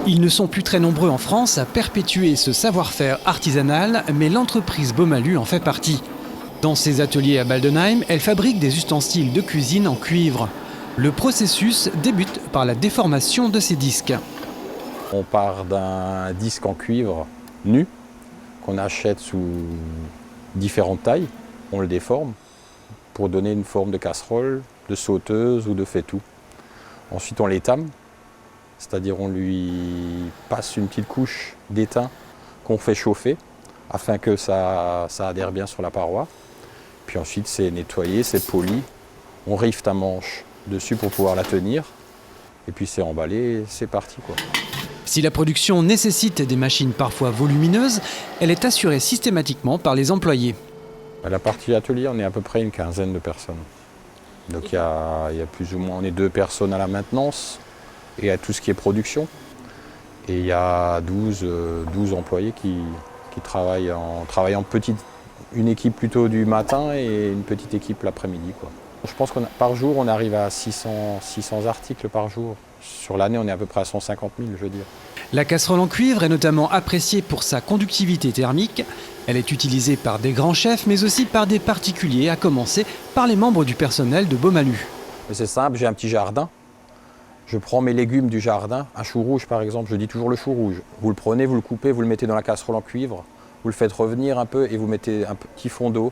Ils ne sont plus très nombreux en France à perpétuer ce savoir-faire artisanal, mais l'entreprise Beaumalu en fait partie. Dans ses ateliers à Baldenheim, elle fabrique des ustensiles de cuisine en cuivre. Le processus débute par la déformation de ces disques. On part d'un disque en cuivre nu qu'on achète sous différentes tailles. On le déforme pour donner une forme de casserole, de sauteuse ou de faitout. Ensuite on l'étame, c'est-à-dire on lui passe une petite couche d'étain qu'on fait chauffer afin que ça adhère bien sur la paroi. Puis ensuite c'est nettoyé, c'est poli, on rift un manche dessus pour pouvoir la tenir et puis c'est emballé, c'est parti quoi. Si la production nécessite des machines parfois volumineuses, elle est assurée systématiquement par les employés. À la partie atelier, on est à peu près une quinzaine de personnes. Donc il y a plus ou moins, on est 2 personnes à la maintenance et à tout ce qui est production. Et il y a 12 employés qui travaillent en petite, une équipe plutôt du matin et une petite équipe l'après-midi, quoi. Je pense que par jour, on arrive à 600 articles par jour. Sur l'année, on est à peu près à 150 000, je veux dire. La casserole en cuivre est notamment appréciée pour sa conductivité thermique. Elle est utilisée par des grands chefs, mais aussi par des particuliers, à commencer par les membres du personnel de Beaumalu. C'est simple, j'ai un petit jardin. Je prends mes légumes du jardin, un chou rouge par exemple, je dis toujours le chou rouge. Vous le prenez, vous le coupez, vous le mettez dans la casserole en cuivre, vous le faites revenir un peu et vous mettez un petit fond d'eau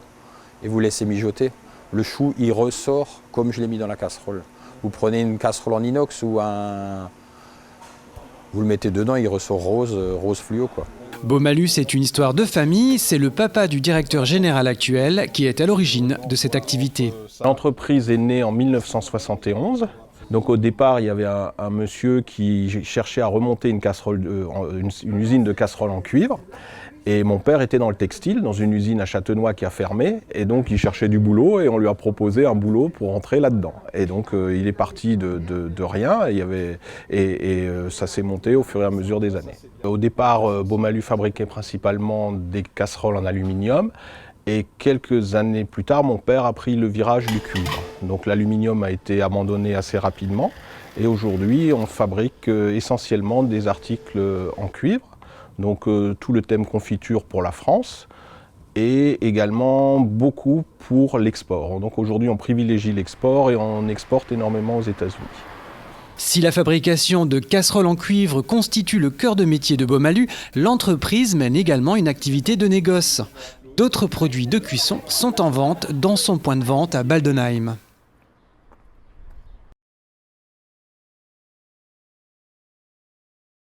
et vous laissez mijoter. Le chou, il ressort comme je l'ai mis dans la casserole. Vous prenez une casserole en inox ou vous le mettez dedans, il ressort rose fluo, quoi. Beaumalu, c'est une histoire de famille. C'est le papa du directeur général actuel qui est à l'origine de cette activité. L'entreprise est née en 1971. Donc au départ, il y avait un monsieur qui cherchait à remonter une usine de casseroles en cuivre. Et mon père était dans le textile, dans une usine à Châtenois qui a fermé. Et donc il cherchait du boulot et on lui a proposé un boulot pour entrer là-dedans. Et donc il est parti de rien et ça s'est monté au fur et à mesure des années. Au départ, Beaumalu fabriquait principalement des casseroles en aluminium. Et quelques années plus tard, mon père a pris le virage du cuivre. Donc l'aluminium a été abandonné assez rapidement. Et aujourd'hui, on fabrique essentiellement des articles en cuivre. Donc tout le thème confiture pour la France et également beaucoup pour l'export. Donc aujourd'hui, on privilégie l'export et on exporte énormément aux États-Unis. Si la fabrication de casseroles en cuivre constitue le cœur de métier de Beaumalu, l'entreprise mène également une activité de négoce. D'autres produits de cuisson sont en vente dans son point de vente à Baldenheim.